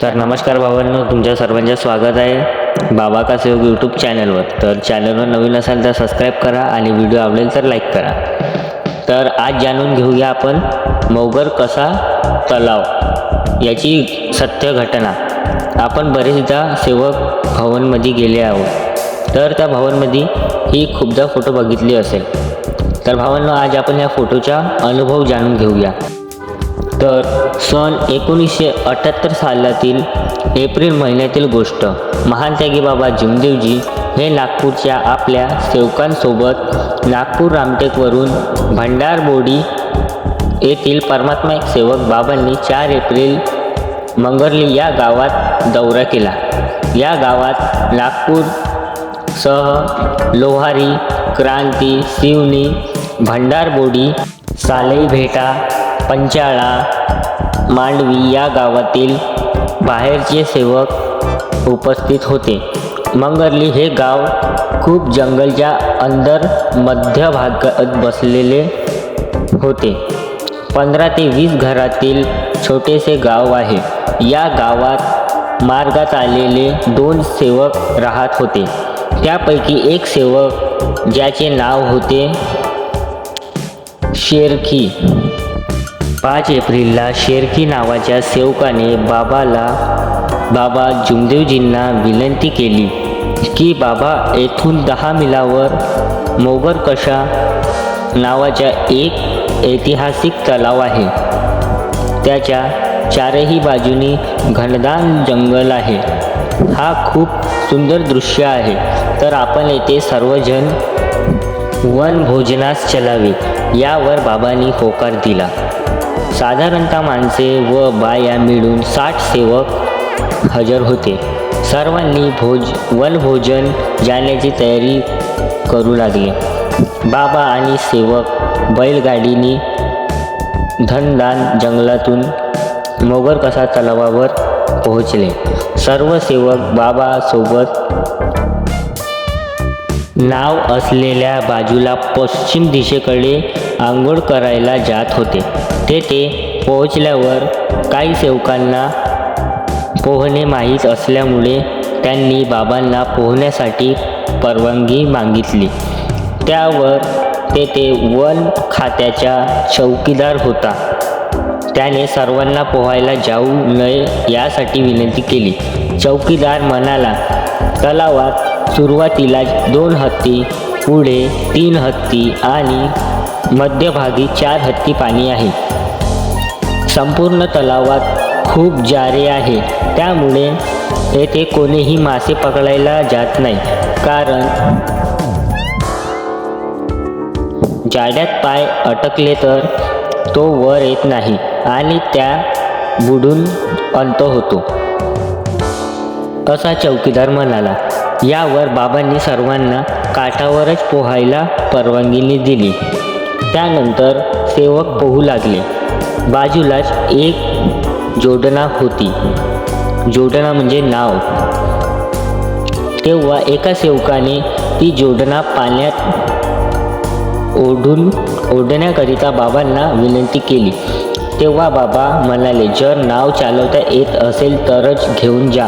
तर नमस्कार भावांनो, तुमच्या सर्वांचे स्वागत आहे बाबा का सेवक यूट्यूब चॅनलवर. तर चॅनलवर नवीन असाल तर सबस्क्राईब करा आणि व्हिडिओ आवडेल तर लाईक करा. तर आज जाणून घेऊया आपण मौगर कसा तलाव याची सत्य घटना. आपण बरेचदा सेवक भवनमध्ये गेले आहोत, तर त्या भवनमध्ये ही खूपदा फोटो बघितली असेल. तर भावांनो, आज आपण या फोटोचा अनुभव जाणून घेऊया. तर सन 1978 सालातील एप्रिल महिन्यातील गोष्ट. महान त्यागी बाबा जिमदेवजी हे नागपूरच्या आपल्या सेवकांसोबत नागपूर रामटेकवरून भंडारबोडी येथील परमात्मा एक सेवक बाबांनी 4 एप्रिल मंगरली या गावात दौरा केला. या गावात नागपूर सह लोहारी, क्रांती, शिवनी, भंडारबोडी, सालईभेटा, पंचाळा, मांडवी या गावातील बाहेरचे सेवक उपस्थित होते. मंगरली हे गाव खूप जंगलच्या अंदर मध्य भागात बसलेले होते. 15 ते 20 घरातील छोटेसे गाव आहे. या गावात मार्गात आलेले 2 सेवक राहत होते. त्यापैकी एक सेवक, ज्याचे नाव होते शेरखी. 5 एप्रिलला शेरखी नावाच्या सेवकाने बाबा जिमदेवजींना विनंती केली की बाबा, येथून 10 मिलावर मौगर कशा नावाचा एक ऐतिहासिक तलाव आहे. त्याच्या चारही बाजूनी घनदाट जंगल आहे. हा खूप सुंदर दृश्य आहे. तर आपण येथे सर्वजण वनभोजनास चलावे. यावर बाबांनी होकार दिला. साधारणतः माणसे व बाया मिळून 60 सेवक हजर होते. सर्वांनी वनभोजन जाण्याची तयारी करू लागले. बाबा आणि सेवक बैलगाडीने घनदाट जंगलातून मौगर कसा तलावावर पोहोचले. सर्व सेवक बाबासोबत नाव असलेल्या बाजूला पश्चिम दिशेकडे आंघोळ करायला जात होते. तेथे पोहोचल्यावर काही सेवकांना पोहणे माहीत असल्यामुळे त्यांनी बाबांना पोहण्यासाठी परवानगी मागितली. त्यावर तेथे वन खात्याचा चौकीदार होता. त्याने सर्वांना पोहायला जाऊ नये यासाठी विनंती केली. चौकीदार म्हणाला, तलावात सुरुवातीला 2 हत्ती, पुढे 3 हत्ती आणि मध्यभागी 4 हत्ती पाणी आहे. संपूर्ण तलावात खूप जारे आहे. त्यामुळे येथे कोणीही मासे पकडायला जात नाही, कारण जाळ्यात पाय अटकले तर तो वर येत नाही आणि त्या बुडून अंत होतो, असा चौकीदार म्हणाला. यावर बाबांनी सर्वांना काठावरच पोहायला परवानगी दिली. त्यानंतर सेवक पोहू लागले. बाजूलाच एक जोडणा होती. जोडणा म्हणजे नाव. तेव्हा एका सेवकाने ती जोडणा पाण्यात ओढण्याकरिता बाबांना विनंती केली. तेव्हा बाबा म्हणाले, जर नाव चालवता येत असेल तरच घेऊन जा.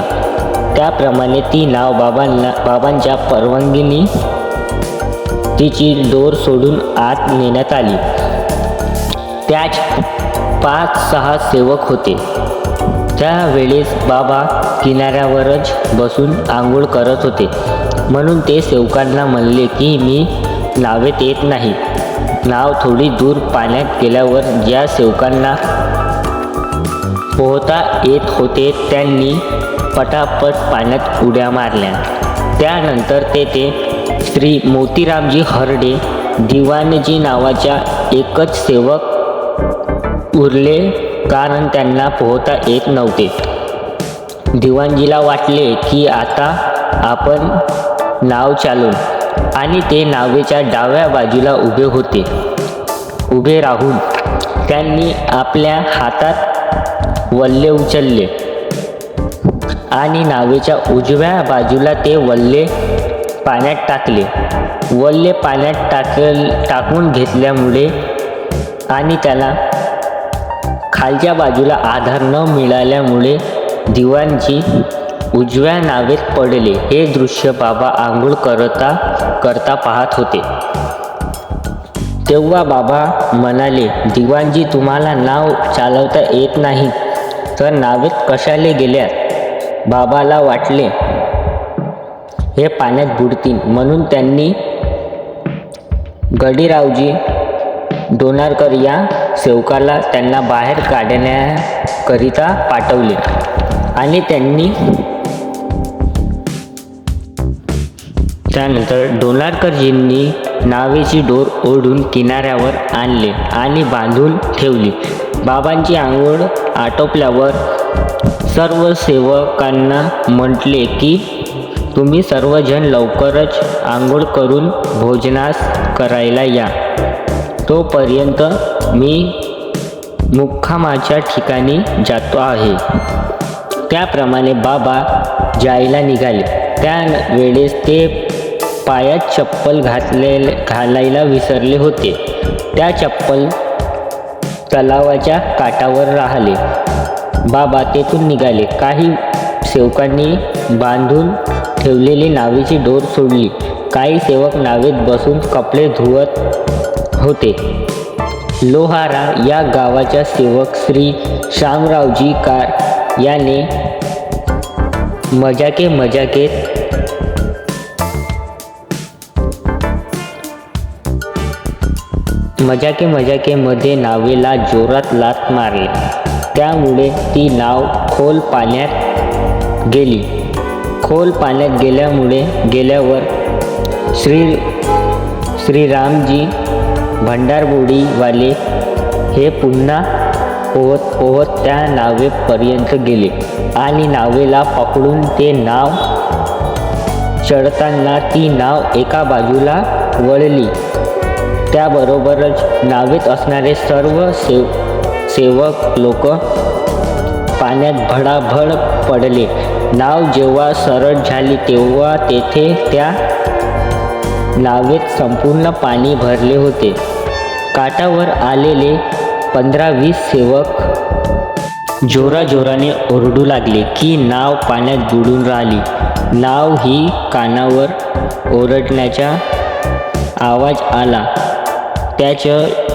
त्याप्रमाणे ती नाव बाबांच्या परवानगीने तिची दोर सोडून आत नेण्यात आली. त्याच 5-6 सेवक होते. त्यावेळेस बाबा किनाऱ्यावरच बसून आंघोळ करत होते. म्हणून ते सेवकांना म्हणले की मी नावेत येत नाही. नाव थोडी दूर पाण्यात गेल्यावर ज्या सेवकांना पोहता येत होते त्यांनी पटापट पाण्यात उड्या मारल्या. त्यानंतर तेथे श्री मोतीरामजी हरडे दिवाणजी नावाच्या एकच सेवक उरले, कारण त्यांना पोहता येत नव्हते. दिवाणजीला वाटले की आता आपण नाव चालवू, आणि ते नावेच्या डाव्या बाजूला उभे राहून त्यांनी आपल्या हातात वल्हे उचलले आणि नावेच्या उजव्या बाजूला ते वल्हे पाण्यात टाकले. वल्हे पाण्यात टाकून घेतल्यामुळे आणि त्याला खालच्या बाजूला आधार न मिळाल्यामुळे दिवाणजी उजव्या नावेत पडले. हे दृश्य बाबा आंघोळ करता पाहत होते. तेव्हा बाबा म्हणाले, दिवाणजी, तुम्हाला नाव चालवता येत नाही तर नावेत कशाला गेल्यात? बाबाला वाटले हे पाण्यात बुडतील, म्हणून त्यांनी गडीरावजी डोनारकर या सेवकाला त्यांना बाहेर काढण्याकरिता पाठवले आणि त्यानंतर डोनारकरजींनी नावेची दोर ओढून किनाऱ्यावर आणले आणि बांधून ठेवली. बाबांची आंघोळ आटोपल्यावर सर्व सेवकांना म्हटले की तुम्ही सर्वजण लवकरच आंघोळ करून भोजनास करायला या. तोपर्यंत मी मुक्कामाच्या ठिकाणी जातो आहे. त्याप्रमाणे बाबा जायला निघाले. त्यावेळेस ते पायात चप्पल घालायला विसरले होते. त्या चप्पल तलावाच्या काठावर राहिले. बाबा तेथून निघाले. काही सेवकांनी बांधून ठेवलेली नावेची दोर सोडली. काही सेवक नावेत बसून कपडे धुवत होते. लोहारा या गावाच्या सेवक श्री शामरावजी कार याने मजाकेमध्ये नावेला जोरात लाथ मारली. त्यामुळे ती नाव खोल पाण्यात गेली. खोल पाण्यात गेल्यावर श्रीरामजी भंडारबोडीवाले हे पुन्हा पोहत त्या नावेपर्यंत गेले आणि नावेला पकडून ते नाव चढताना ती नाव एका बाजूला वळली. त्याबरोबरच नावेत असणारे सर्व सेवक लोक पाण्यात भडाभड पडले. नाव जेव्हा सरळ झाली तेव्हा तेथे त्या नावेत संपूर्ण पाणी भरले होते. काठावर आलेले 15-20 सेवक जोराजोराने ओरडू लागले की नाव पाण्यात बुडून राहिली. नाव ही कानावर ओरडण्याचा आवाज आला. त्याच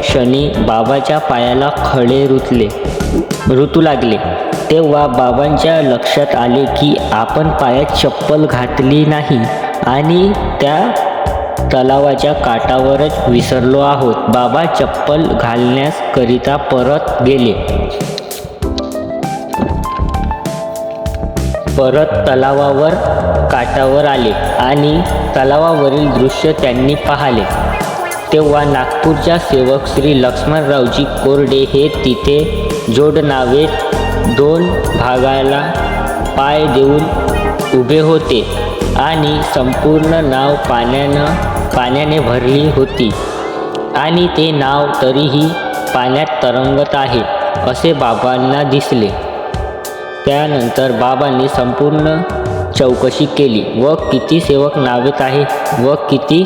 क्षणी बाबाच्या पायाला खडे रुतू लागले. तेव्हा बाबांच्या लक्षात आले की आपण पायात चप्पल घातली नाही आणि त्या तलावाच्या काठावरच विसरलो आहोत. बाबा चप्पल घालण्याकरिता परत गेले. परत तलावावर काठावर आले आणि तलावावरील दृश्य त्यांनी पाहिले. तेव्हा नागपूरच्या सेवक श्री लक्ष्मणरावजी कोरडे हे तिथे जोडनावेत 2 भागाला पाय देऊन उभे होते आणि संपूर्ण नाव पाण्याने भरली होती आणि ते नाव तरीही पाण्यात तरंगत आहे असे बाबांना दिसले. त्यानंतर बाबांनी संपूर्ण चौकशी केली व किती सेवक नावेत आहे व किती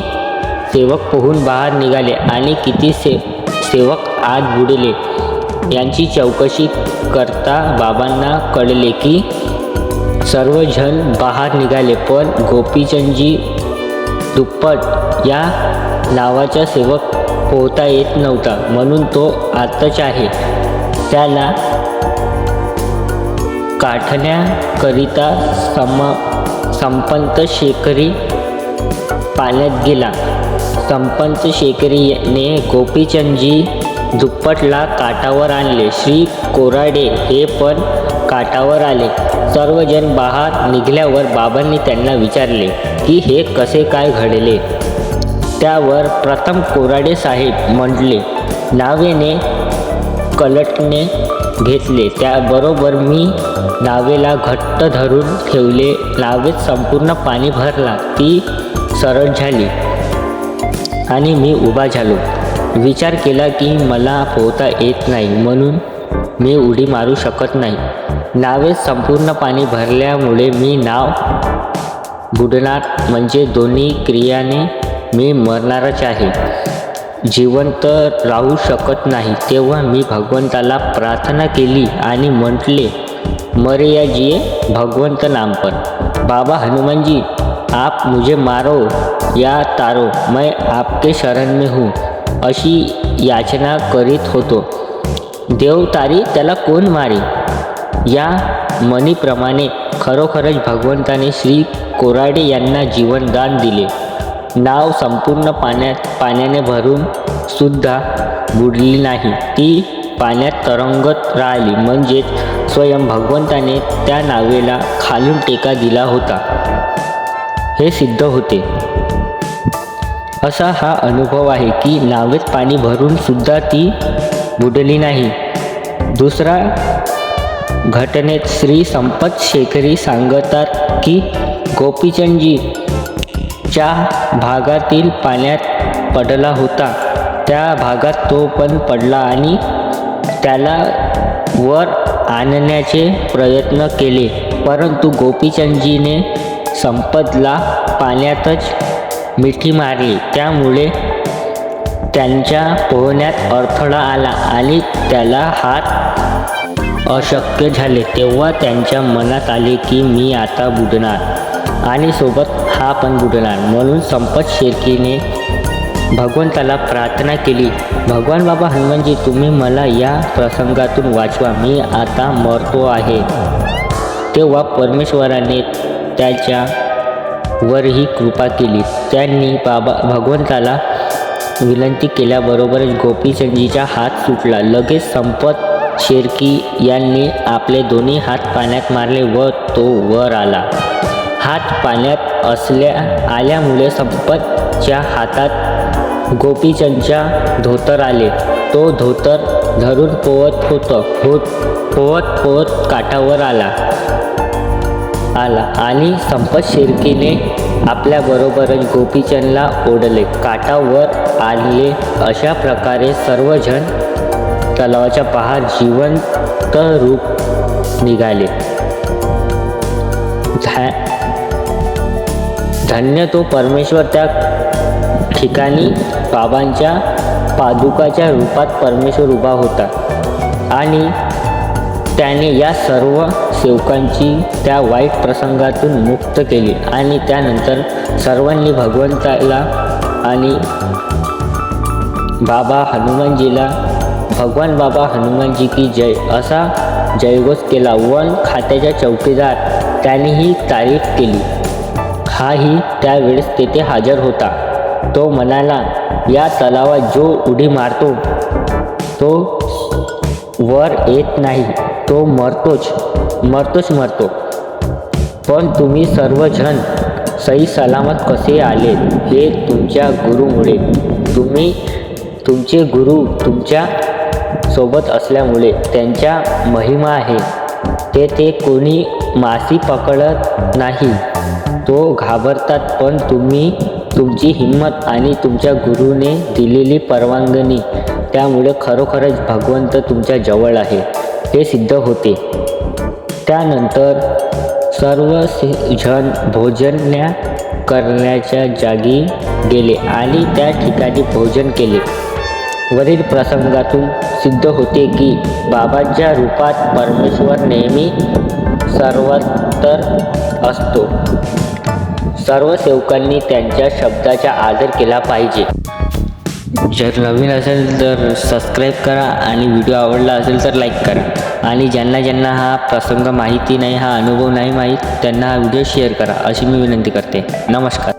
सेवक पोहून बाहेर निघाले आणि किती सेवक आत बुडले यांची चौकशी करता बाबांना कळले की सर्वजण बाहेर निघाले, पण गोपीचंदजी दुप्पट या नावाचा सेवक पोहता येत नव्हता, म्हणून तो आतच आहे. त्याला काढण्याकरिता संपत शेखरी पाण्यात गेला. संपत शेखरीने गोपीचंदजी दुप्पटला काठावर आणले. श्री कोराडे हे पण काठावर आले. सर्वजण बाहेर निघाल्यावर बाबांनी त्यांना विचारले की हे कसे काय घडले. त्यावर प्रथम कोराडे साहेब म्हटले, नावेने कलटणे घेतले, त्याबरोबर मी नावेला घट्ट धरून ठेवले. नावेत संपूर्ण पाणी भरला, ती सरळ झाली आणि मी उभा झालो. विचार केला की मला पोहता येत नाही, म्हणून मी उडी मारू शकत नाही. नावेत संपूर्ण पाणी भरल्यामुळे मी नाव बुडणार, म्हणजे दोन्ही क्रियाने मी मरणारच आहे, जिवंत राहू शकत नाही. तेव्हा मी भगवंताला प्रार्थना केली आणि म्हटले, मरे या जिये भगवंत नाम पर। बाबा हनुमान जी आप मुझे मारो या तारो मैं आपके शरण में हूँ अशी याचना करीत होतो। देव तारी त्याला कोण मारी या म्हणीप्रमाणे खरोखरच भगवंताने श्री कोराडे यांना जीवनदान दिले। नाव संपूर्ण पाण्याने भरून सुद्धा बुडली नाही, ती पाण्यात तरंगत राहिली, म्हणजेच स्वयं भगवंताने त्या नावेला खालून टेका दिला होता हे सिद्ध होते। असा हा अनुभव आहे की नावेत पाणी भरून सुद्धा ती बुडली नाही। दुसरा घटनेत श्री संपत शेखरी सांगतात की गोपीचंदजी च्या भागातील पाण्यात पडला होता, त्या भागात तो पण पडला आणि त्याला वर आणण्याचे प्रयत्न केले, परंतु गोपीचंदजीने संपतला पाण्यातच मिठी मारली, त्यामुळे त्यांच्या पोहण्यात अडथळा आला आणि त्याला हात अशक्य झाले। तेव्हा त्यांच्या मनात आले की मी आता बुडणार आणि सोबत हा पण बुडणार, म्हणून संपत शेरकीने भगवंताला प्रार्थना केली, भगवान बाबा हनुमानजी तुम्ही मला या प्रसंगातून वाचवा, मी आता मरतो आहे। तेव्हा परमेश्वराने त्याच्या वरही कृपा केली। त्यांनी भगवंताला विनंती केल्याबरोबरच गोपीचंदजीचा हात सुटला। लगेच संपत शेरकी यांनी आपले दोन्ही हात पाण्यात मारले व तो वर आला। हात पाण्यात आल्यामुळे संपतच्या हातात गोपीचंदच्या धोतर आले। तो धोतर धरून पोहत काठावर आला आणि संपत शेरकीने आपल्याबरोबरच गोपीचंदला ओढले, काठावर आणले। अशा प्रकारे सर्वजण तलावाच्या पहार जिवंत रूप निघाले। धन्य तो परमेश्वर त्या ठिकाणी बाबांच्या पादुकाच्या रूपात परमेश्वर उभा होता आणि त्याने या सर्व सेवकांची त्या वाईट प्रसंगातून मुक्त केली आणि त्यानंतर सर्वांनी भगवंताला आणि बाबा हनुमानजीला भगवान बाबा हनुमानजी की जय असा जयघोष केला। वन खात्याच्या चौकीदार त्यानेही तारीफ केली, हाही त्यावेळेस तेथे हजर होता। तो म्हणाला, या तलावात जो उडी मारतो तो वर येत नाही, तो मरतो। पण तुम्ही सर्वजण सही सलामत कसे आले हे तुमच्या गुरुमुळे। तुमचे गुरु तुमच्या सोबत असल्यामुळे त्यांच्या महिमा आहे। ते कोणी मासी पकडत नाही, तो घाबरतात, पण तुम्ही तुमची हिंमत आणि तुमच्या गुरुने दिलेली परवानगी, त्यामुळे खरोखरच भगवंत तुमच्या जवळ आहे हे सिद्ध होते। त्यानंतर सर्व जण भोजन करण्याच्या जागी गेले आणि त्या ठिकाणी भोजन केले। वरील प्रसंगातून सिद्ध होते की बाबांच्या रूपात परमेश्वर नेहमी सर्वत्र असतो। सर्व सेवकांनी त्यांच्या शब्दाचा आदर केला पाहिजे। जर नवीन असेल तर सबस्क्राईब करा आणि व्हिडिओ आवडला असेल तर लाईक करा आणि ज्यांना हा प्रसंग माहिती नाही, हा अनुभव नाही माहीत, त्यांना हा व्हिडिओ शेअर करा अशी मी विनंती करते। नमस्कार।